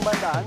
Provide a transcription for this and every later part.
bandaan.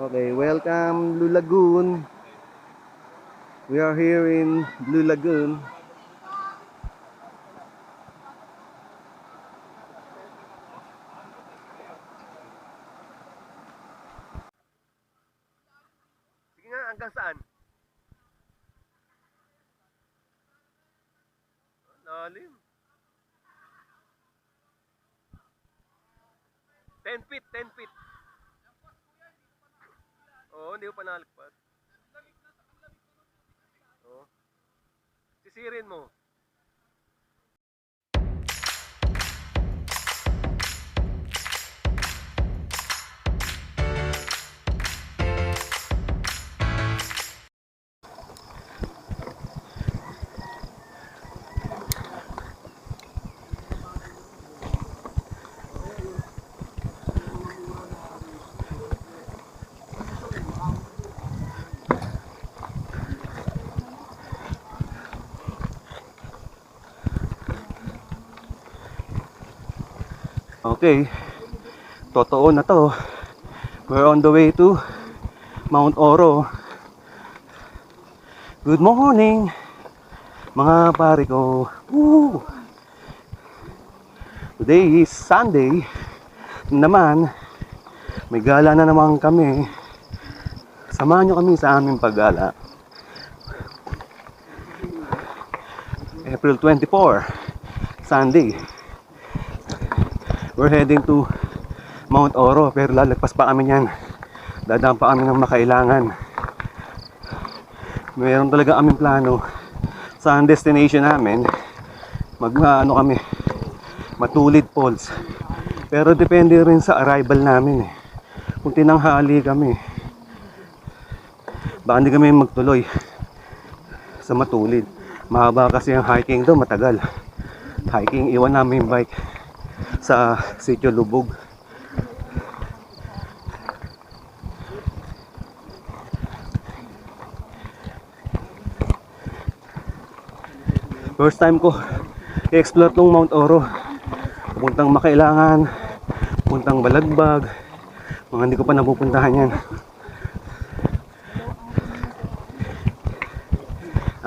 Okay, welcome Blue Lagoon. We are here in Blue Lagoon. Sige nga, hanggang saan? Lalim. 10 feet, 10 feet. Oo, hindi ko pa nalagpas. Oo. Sisirin mo. Okay, totoo na to. We're on the way to Mount Oro. Good morning, mga pare ko. Woo! Today is Sunday naman. May gala na naman kami. Samahan nyo kami sa aming paggala. April 24, Sunday. We're heading to Mount Oro, pero lalagpas pa kami niyan. Dadaan pa kami ng makailangan. Meron talaga kaming plano sa destination namin. Ano kami, Matulid Falls. Pero depende rin sa arrival namin. Kung tinanghali kami, baka hindi kami magtuloy sa Matulid. Mahaba kasi ang hiking doon, matagal. Hiking, iwan namin yung bike sa Sitio Lubog. First time ko i-explore tong Mount Oro. Puntang Makailangan, puntang Balagbag. Mga hindi ko pa napupuntahan yan.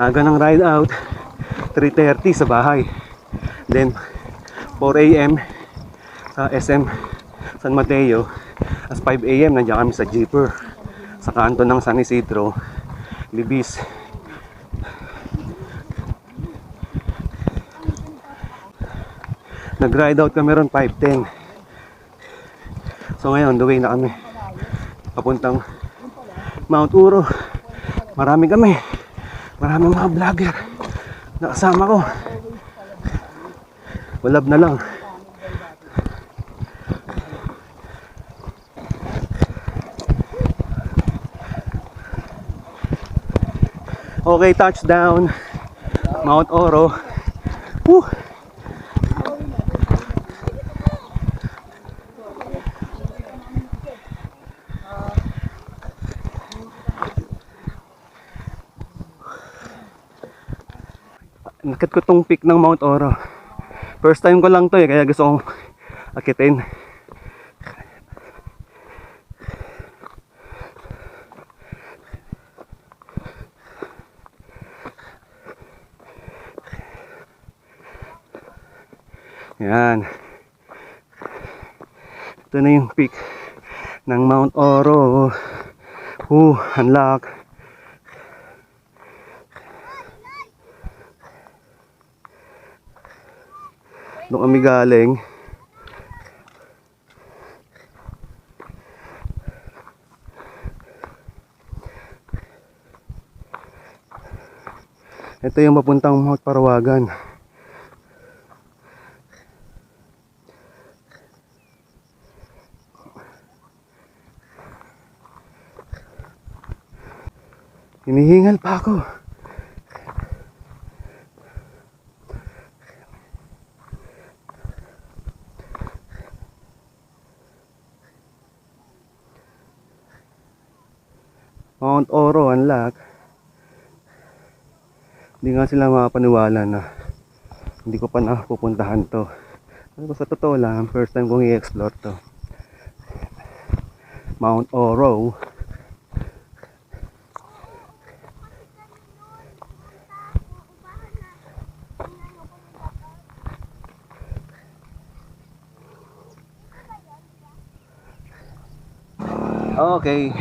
Aga ng ride out, 3:30 sa bahay. Then 4 AM sa SM San Mateo. As 5 AM nandiyan kami sa jeeper sa kanto ng San Isidro, Libis. Nag-ride out kami ron 5:10. So ngayon, on the way na kami papuntang Mount Oro. Maraming mga vlogger na kasama ko. Walab na lang. Okay, touchdown. Mount Oro. Woo! Nakit ko tong peak ng Mount Oro. First time ko lang to eh, kaya gusto kong akitin. Yan. Ito na yung peak ng Mount Oro. Unlock. Doon kami galing. Ito yung papuntang Mount Parawagan. Hinihingal pa ako. Mount Oro, unlock. Hindi nga sila makapaniwala na hindi ko pa napupuntahan to. Ano sa totoo lang, first time kong i-explore to. Mount Oro. Okay.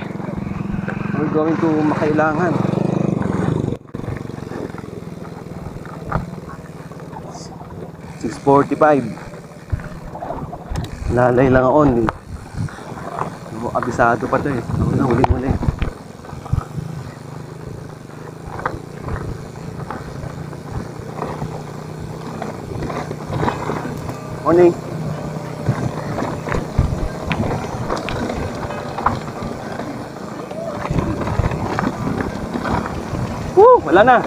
We're going to Makailangan. 6:45. Lalay lang ako. Abisado pa to eh. Ako na huli-huli. Morning. Wala na.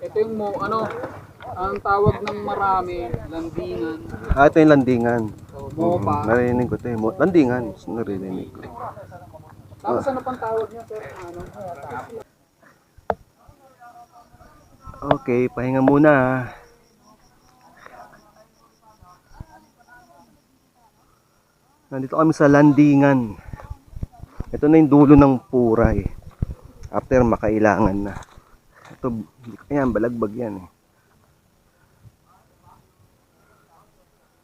Ito yung ang tawag ng marami, landingan. Ito yung landingan. So, mopa. Narinig ko ito eh. Landingan. Narinig ko. Tapos ano pang tawag niya, sir? Okay, pahinga muna. Nandito kami sa landingan. Ito na yung dulo ng Puray. After makailangan na. Ito, ayan, balagbag yan eh.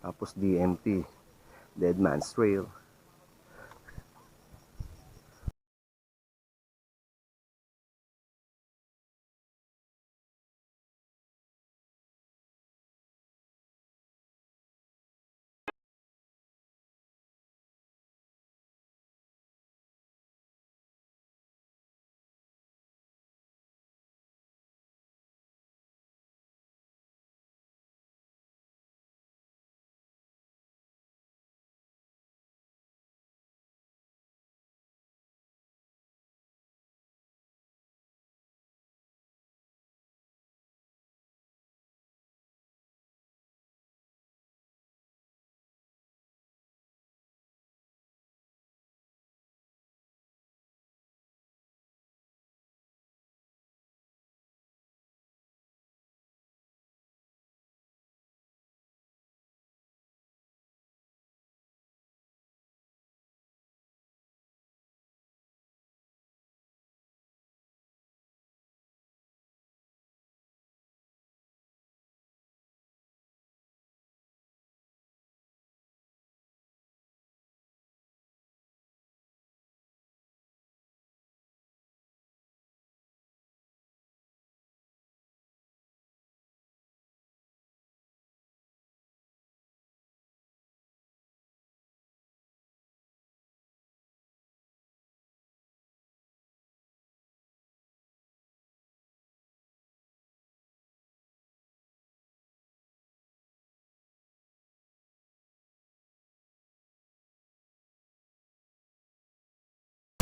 Tapos DMT, Dead Man's Trail.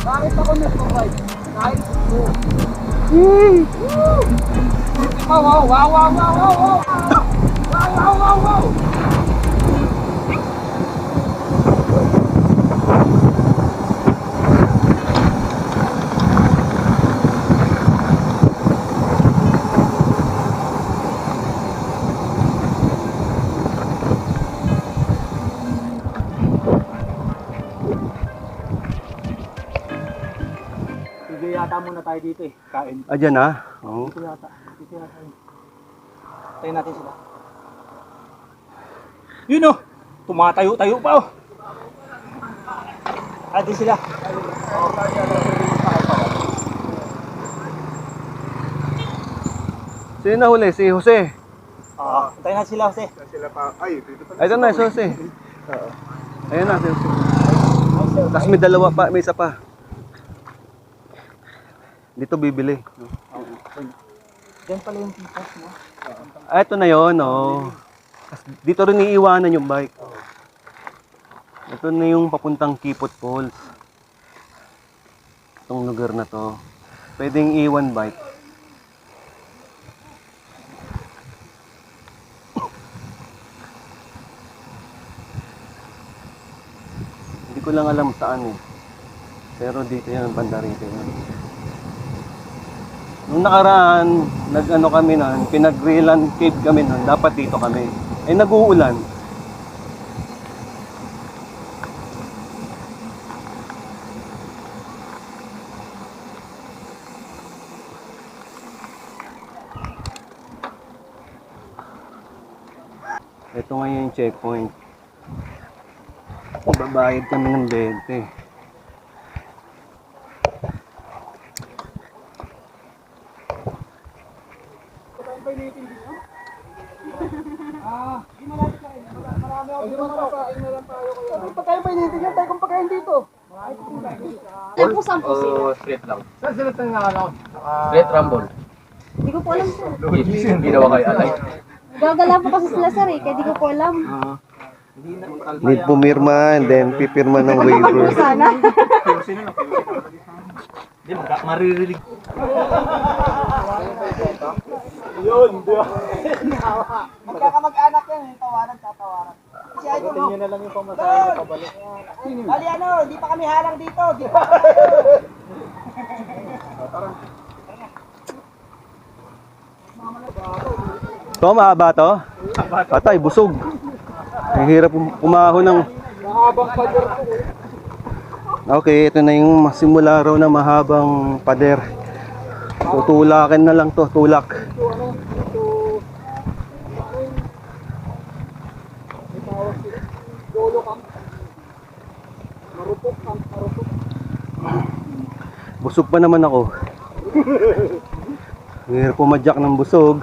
Bakit ako nag-provide? Dahil po. Wow, wow, wow, wow, wow, wow, wow. Wow, wow, wow, wow. Sige yata muna tayo dito eh. Kain. Dyan ah. Oo. Dito yata. Dito yata. Tayo natin sila. Yun oh! Tumatayo-tayo pa oh! Adi sila. Sino nahuli? Si Jose. Tayo natin sila kasi. Ito na, si Jose. Ayun na, si Jose. Tapos may dalawa pa, may isa pa. Dito bibili. Diyan pala yung pipas mo. Ito na yon, oh. Dito rin iiwanan yung bike. Ito na yung papuntang Kipot Falls. Itong lugar na to. Pwedeng iwan bike. Hindi ko lang alam saan eh. Pero dito yan, banda rito yan. Nung nakaraan, nag-ano kami nun, pinag-grillan cave kami nun, dapat dito kami. Eh nag-uulan. Ito ngayon yung checkpoint. Babayad kami ng 20. Pagkain pa initin yan, tayo kung pagkain dito. Yan po, 10 sila. Straight lang. Saan sila tayo nga Straight rumble. Hindi ko po alam sir. Hindi naman kayo alay. Gagala po kasi sila sir eh, kaya di ko po alam. Need pumirma and then pipirma ng waiver. Sana. Maririnig. Magkakamag-anak yan, yung tawaran, tatawaran. Kasi idol mo. na lang yung pamasahe pabalik. Bali ano, hindi pa kami halang dito. Di pa. Ito, mahaba to? Patay, busog. Ang hirap umahon ng... Okay, ito na yung simula raw na mahabang pader. Tutulakin na lang to, tulak. Busog pa naman ako. Ang hirap pumadyak ng busog.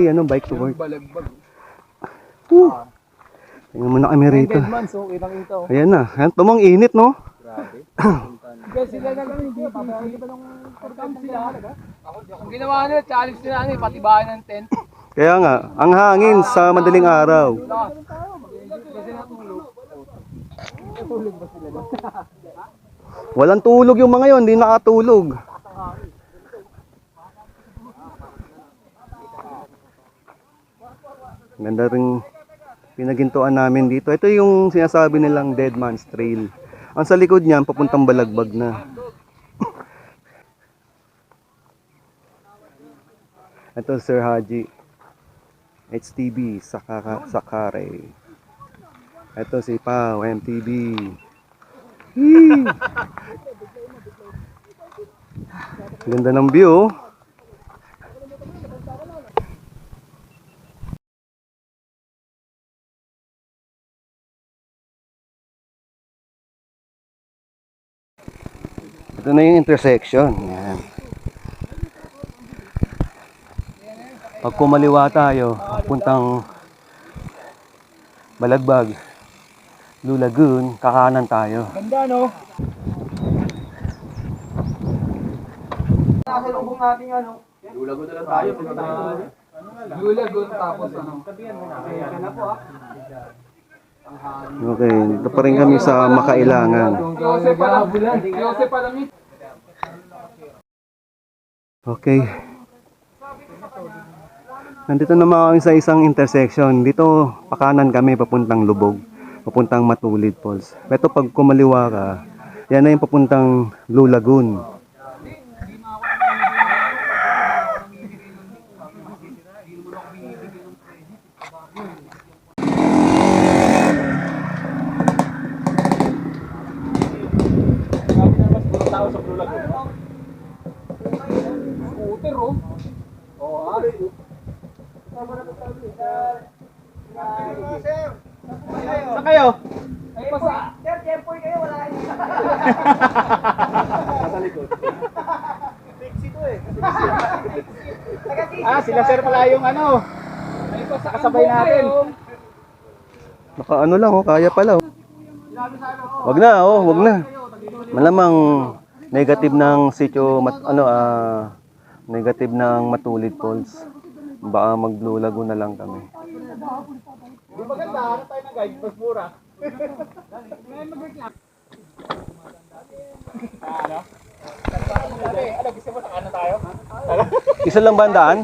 Ano, bike to work. Tingnan mo na kami rito. So, kitang-kita oh. Ayan na. Ayan, tumang init, no? Kasi sila na lang, hindi pa nung pagkam sila. Ang ginawa nila, challenge nila ano, patibayan ng tent. Kaya nga, ang hangin sa madaling araw. Walang tulog yung mga yon, hindi nakatulog. Ganda rin pinagintuan namin dito. Ito yung sinasabi nilang Dead Man's Trail. Ang sa likod niyan, papuntang Balagbag na. Ito Sir Haji. HTB, Sakare. Ito si Pao, MTB. Ganda ng view. Ito na yung intersection. Yan. Pag kumaliwa tayo, puntang Balagbag, Blue Lagoon, kakanan tayo. Ganda no? Nasa lubong natin ano. Lulago na lang tayo. Lulagon tapos ano. Okay, dito pa rin kami sa Makailangan. Jose pa lang. Jose pa lang. Okay. Nandito naman kami sa isang intersection. Dito, pakanan kami papuntang Lubog, papuntang Matulid Falls. Ito pag kumaliwa ka, yan na yung papuntang Blue Lagoon. Scooter, oh. Oo, ah. Saan kayo? Ay, pasa. Sir, tempoy kayo, wala kayo. Sa likod. Fixie to eh. Sila sir pala yung ano. Ay, pasa. Kasabay natin. Naka ano lang, oh, kaya pala. Oh. Wag na, oh, wag na. Malamang negative ng sitio, negative ng Matulid Falls. Baka mag-Blue Lagoon na lang kami. Di ba ganda? Ano tayo ng guide? Mas mura. Ano? Ano, gusto mo sa kanan tayo? Isa lang ba ang daan?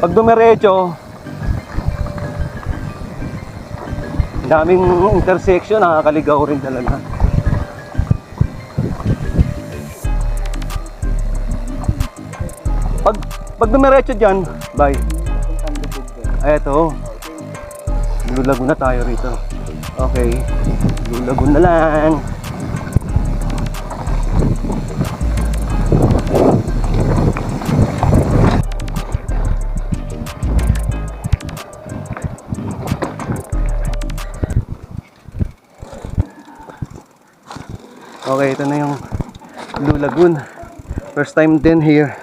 Pag dumiretso, daming intersection, nakakaligaw rin talaga. Pag dumiretso dyan, bye. Eto, Blue Lagoon na tayo rito. Okay, Blue Lagoon na lang. Okay, ito na yung Blue Lagoon. First time din here.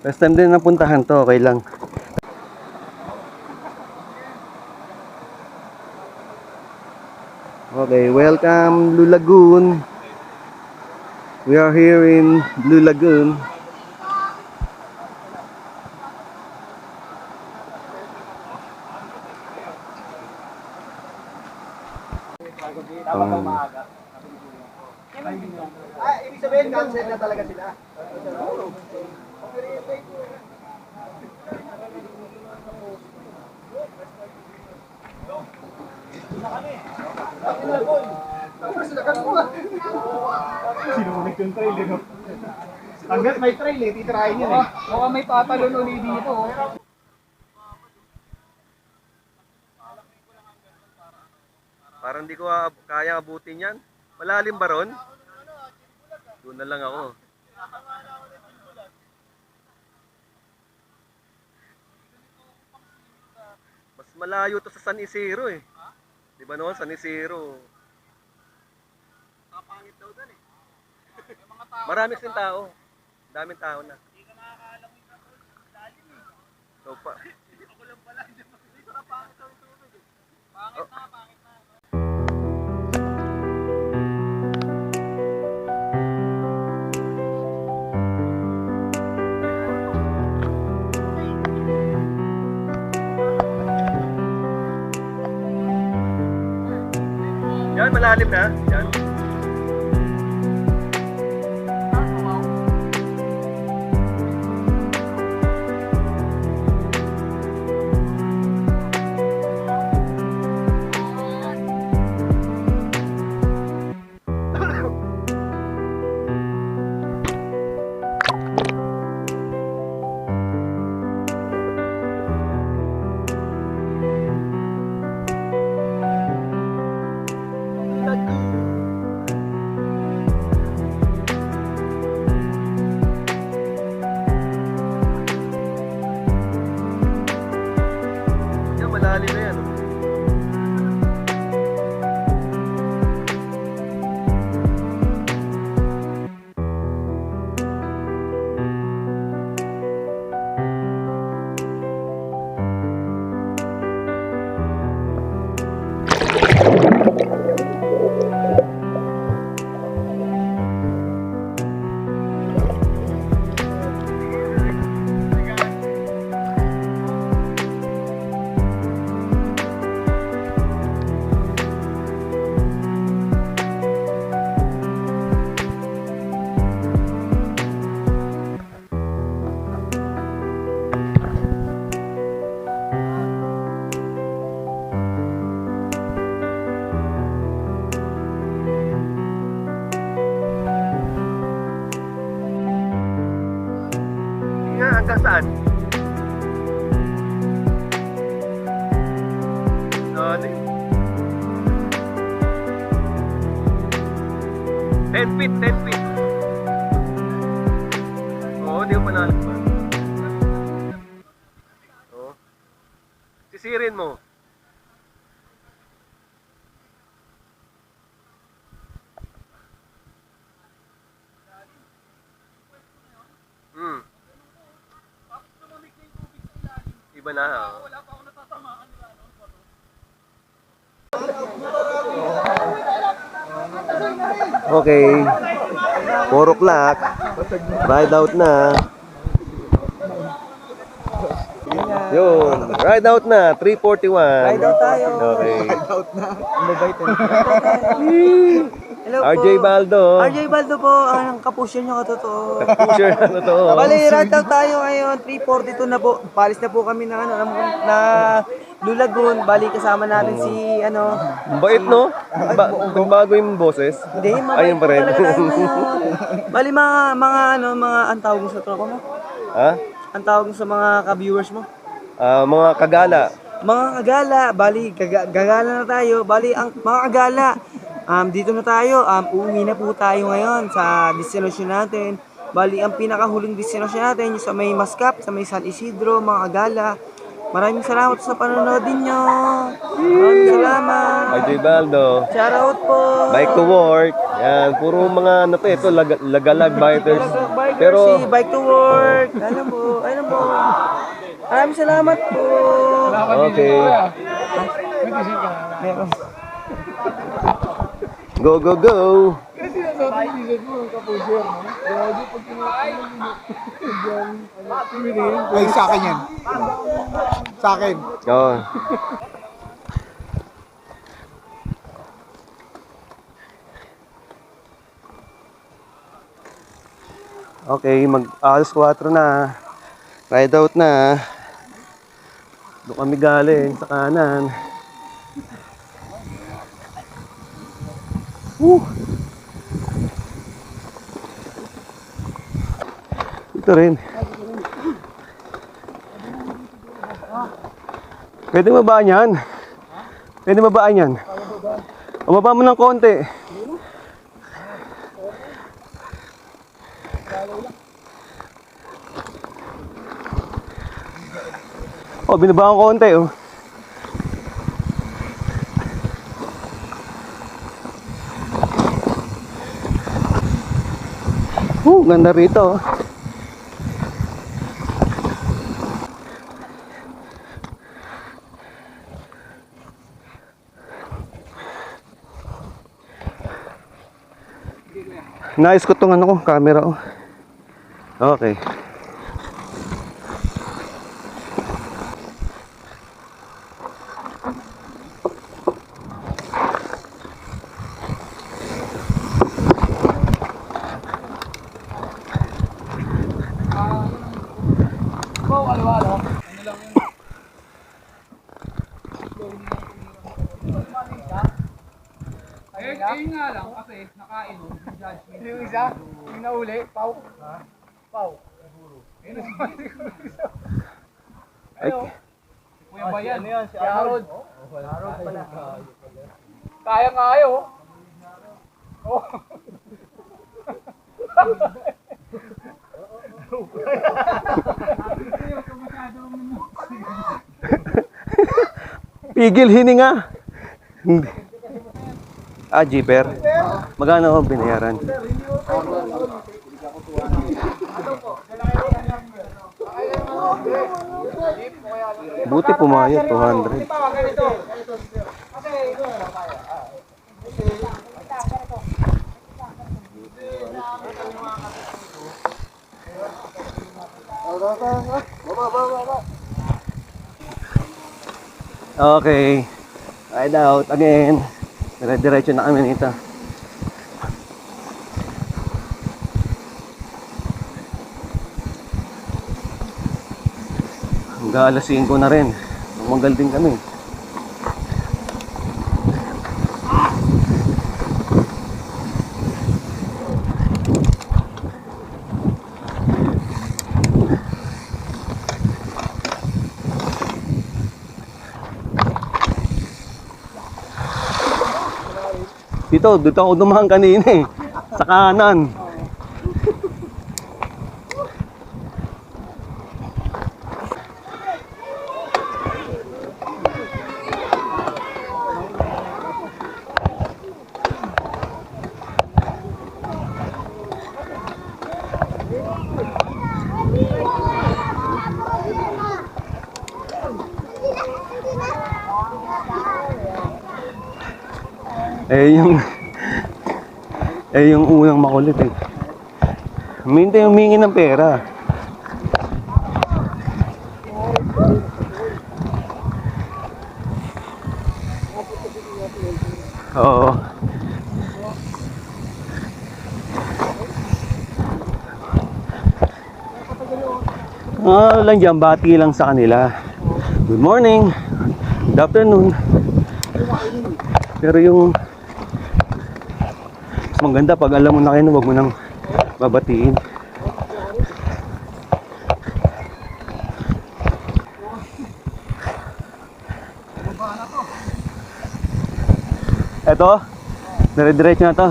First time din napuntahan to, okay lang. Okay, welcome Blue Lagoon. We are here in Blue Lagoon. Ibig sabihin, cancel na talaga sila. Sinulit yung trail, eh, no? Hanggat may trail, eh, titirahin yun, eh. Mukhang may tatalon ulit dito, oh. Parang hindi ko kaya abutin yan. Malalim ba ron? Doon na lang ako. Mas malayo to sa San Isidro eh. Di ba noon, San Isidro? Kapangit daw doon eh. Marami kasing tao. Daming tao na. Hindi ka makakaalam yung lalim eh. So pa. Ako lang pala, hindi makikita ka pangit daw yung tubig eh. Pangit na, pangit na. Yan, malalim na. Yan. Yan, malalim na yan. Oh. Nga, hanggang saan? Ano? 10 feet, 10 feet. Oo, di ko panalagpan. Oo. Sisirin mo. Hmm. Iba na. Wala pa ako natatamaan. Okay. 4 o'clock. Ride out na. Yun. Ride out na. 3:41. Ride out tayo. Okay. Ride out na. Hello RJ po. Baldo. RJ Baldo po, ang kapusyo nyo katotoo. Pusher na to. Bali, ride out tayo ngayon, 3:42 na po. Palis na po kami na Lulagun. Bali, kasama natin si, Bait, no? Bago yung boses. Hindi, Ayun pa rin. talaga tayo ngayon. Bali, mga, ang tawag mo sa tropa mo? Ha? Ang tawag mo sa mga ka-viewers mo? Mga kagala. Mga kagala, bali, gagala na tayo. Bali, ang mga kagala, dito na tayo, uuwi na po tayo ngayon sa destination natin. Bali, ang pinakahuling destination natin, yung sa may Mascap, sa may San Isidro, mga kagala. Maraming salamat sa panonood ninyo. Maraming salamat. RJ Baldo. Shout out po. Bike to work. Yan, puro mga ito, lagalag bikers. Pero Pero, si Bike to Work. Alam po. Maraming salamat po. okay. Meron. Go, go, go. Kasi nasa t-shirt mo, kapusher, no? Grabe, pag kinakain mo, Ay, sa akin yan. Sa akin. Oo. Okay, alas 4 na. Ride out na. Doon kami galing sa kanan. Ito rin. Pwede mabaan yan? Pwede mabaan yan? O baba mo ng konti. Oh, binaba ko konti oh. Ganda rito oh. Nais ko tong ano ko, camera ko. Okay. Ayun nga lang, kasi nakain mo, judgment. Yung isa, yung nauli, Pau. Pau. Ayun ang sabi ko. Ayun. Kuya Bayan. Ano yan? Si Harold. Harold pala. Kaya nga kayo. Oh. Pigil hininga. Ah, jeeper. Magkano ako binayaran? Buti pumayat, 200. Okay. Ride out again. Dire-diretso na kami nito. Hanggang alas 5 na rin. Manggal din kami. Dito ako dumaan kanina eh. Sa kanan. yung unang makulit eh. Hindi humingi ng pera. Oo. Lang dyan, bati lang sa kanila. Good morning. Good afternoon. Pero yung mas maganda pag alam mo na kayo, huwag mo nang babatiin. Eto, dire-diretso na to.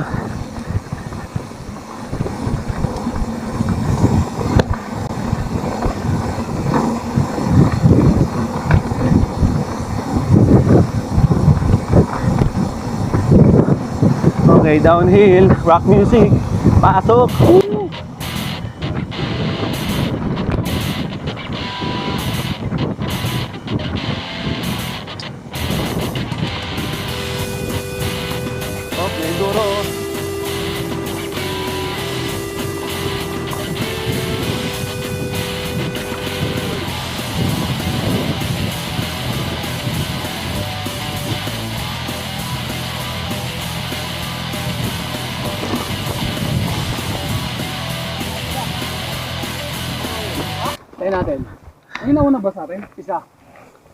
Okay, downhill, rock music, pasok. Oh, may duro. Tayo natin. Ang ginauna ba sa atin? Isa.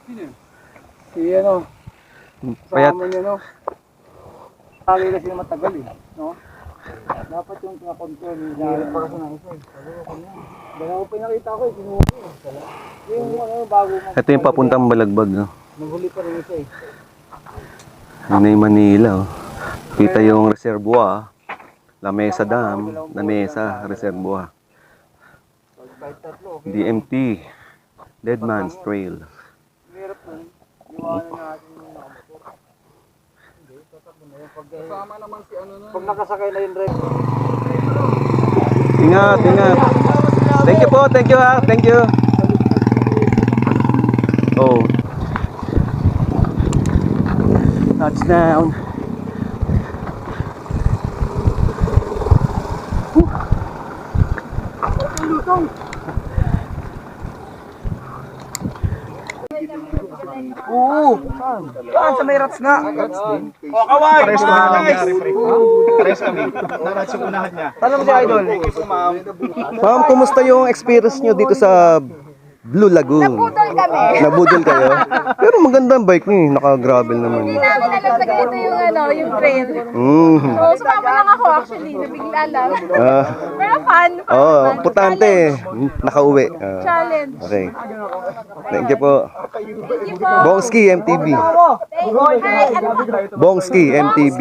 Sino yun? Si ano? Payat. Sama niya no? Tali na sila matagal eh. No? Dapat yung pinakontrol niya. Hirap pa kasi ng isa eh. Dalawa pa nakita ko eh. Kinuha ko eh. Yung ano bago mo. Ito yung papuntang Balagbag, no? Naghuli pa rin isa eh. Ano yung Manila, oh. Kita yung reservoir, La Mesa Dam, La Mesa Reservoir. DMT, Dead Man's Trail. Kasama naman si ano nun. Pag nakasakay na yung driver. Ingat, ingat. Thank you po, thank you ha, thank you. Oh. Touchdown. Oo. Saan? Sa may rats nga. O, kaway! Pares kami nangyari, pre. Pares kami. Narats yung unahan niya. Tanong si Idol. Ma'am, kumusta yung experience nyo dito sa Blue Lagoon? Nabudol kami. Nabudol kayo? Pero maganda ang bike niyo, naka-gravel naman. Hindi namin alam na ganito yung yung trail. So, sumama lang ako actually, nabigla lang. Pero fun. Oh, importante, nakauwi. Challenge. Okay. Thank you po. Thank you po. Bongski MTV. Hi, ano ba? Bongski MTV.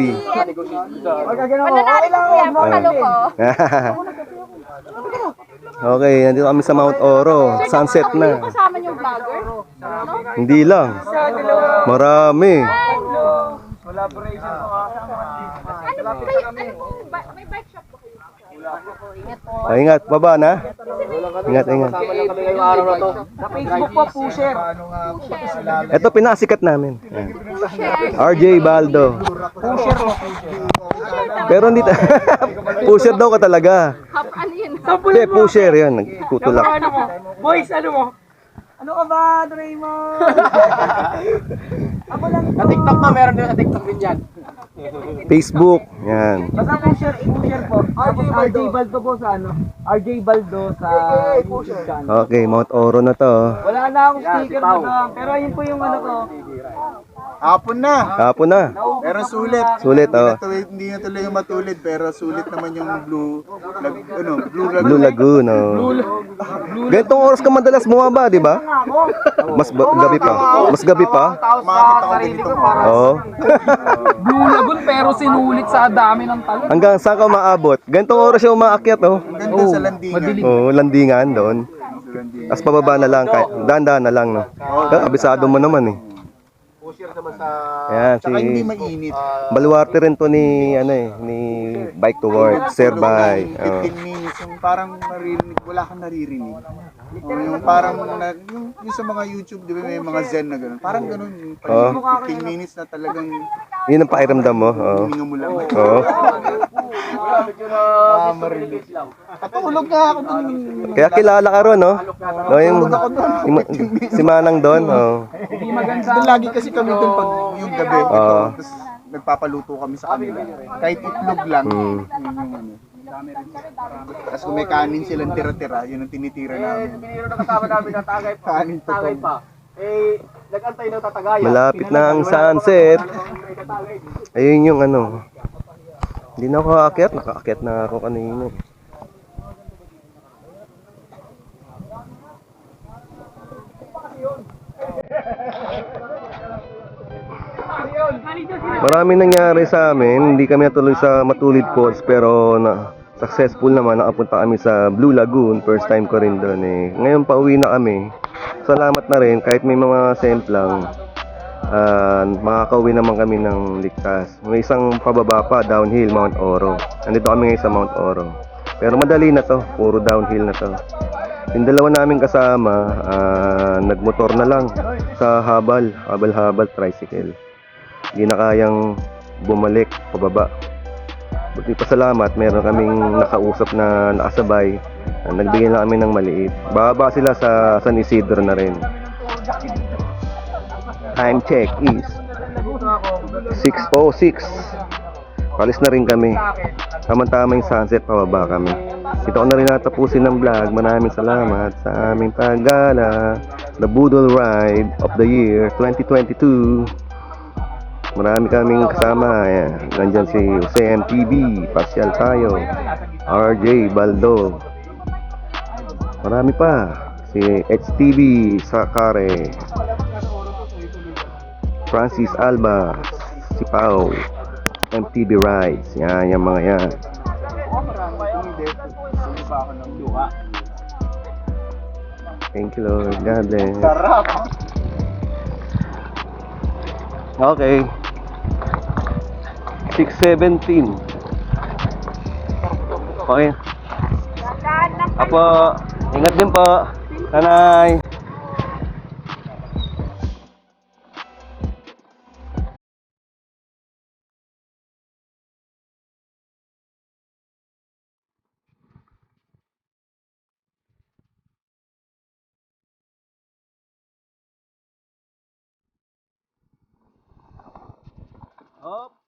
Mananalig ko yan, pakalo ko. Okay, nandito kami sa Mount Oro. Sunset na. Yung kasama niyong vlogger? Hindi lang. Marami. May bike shop ba kayo? Ingat po. Ingat, baba na. Ingat, ingat. Sa Facebook po, pusher. Ito pinasikat namin. Yan. RJ Baldo. Pero hindi pusher daw ka talaga. Ano yun? Hindi, pusher yan. Nagtutulak. Boys, ano mo? Ano ka ba, Draymond? Ako lang to. Sa TikTok na, meron din sa TikTok din yan. Facebook. Yan. Basta pusher po. RJ Baldo po sa ano? RJ Baldo sa YouTube channel. Okay, Mount Oro na to. Wala na akong sticker na doon. Pero ayun po yung ano ko. Hapon na. Hapon na. Pero sulit. Sulit, oh. Hindi na tuloy yung matulid, pero sulit naman yung Blue Blue Lagoon, oh. Ganitong oras ka madalas bumaba, di ba? Gabi pa. Mas gabi pa? Makakita ko ganito. Oo. Blue Lagoon pero sinulit sa dami ng talon. Hanggang saan ka maabot? Ganitong oras siya umaakyat, oh. Ang ganda sa landingan. Oo, landingan doon. Tapos pababa na lang, kahit dahan-dahan na lang, no? Pero abisado mo naman, eh. Yan, Tsaka hindi si mainit. baluarte rin to ni, ano eh, ni Bike to Work, Sir Bike. Oh. 15 minutes, yung parang naririnig, wala kang naririnig. O, yung parang, yung sa mga YouTube, di ba may mga zen na gano'n. Parang gano'n, yung 15 minutes na talagang Yun ang pakiramdam mo. Oo. hininga mo lang. Oo. Marinig. Patulog na ako dun. Kaya kilala ka ron, no? No, yung, si Manang doon, oh. Doon lagi kasi kami dun pag yung gabi. Oo. Tapos nagpapaluto kami sa kanila. Kahit itlog lang. Yun yung ano. Tapos kung may kanin silang tira-tira, yun ang tinitira namin. Biniro na kasama namin na tagay pa. Kanin Tagay to. pa. Eh, nag-antay ng tatagayan. Malapit na ang sunset. Ayun yung ano. Hindi na ako aakyat. Nakaakyat na ako kanina. Marami nangyari sa amin. Hindi kami natuloy sa Matulid Falls, pero successful naman. Nakapunta kami sa Blue Lagoon. First time ko rin doon eh. Ngayon pauwi na kami. Salamat na rin kahit may mga semplang. Makakauwi naman kami ng ligtas. May isang pababa pa, downhill, Mount Oro. Nandito kami ngayon sa Mount Oro. Pero madali na to, puro downhill na to. Yung dalawa namin kasama, nagmotor na lang sa habal tricycle. Hindi na kayang bumalik pababa. Buti pa salamat, meron kaming nakausap na nakasabay. Nagbigay na kami ng maliit. Bababa sila sa San Isidro na rin. Time check is 6:06. Palis na rin kami. Tama-tama yung sunset, pababa kami. Ito ko na rin natapusin ng vlog. Maraming salamat sa aming paggala. The Budol Ride of the Year 2022. Marami kaming kasama. Ayan. Nandyan si Jose MTV. Pasyal tayo. RJ Baldo. Marami pa. Si HTV Sakare. Francis Alba. Si Pau. MTV Rides. Yan, yung mga yan. Thank you, Lord. God bless. Sarap. Okay. 6:17. Okay. Apo, ingat din po. Nanay. Hop.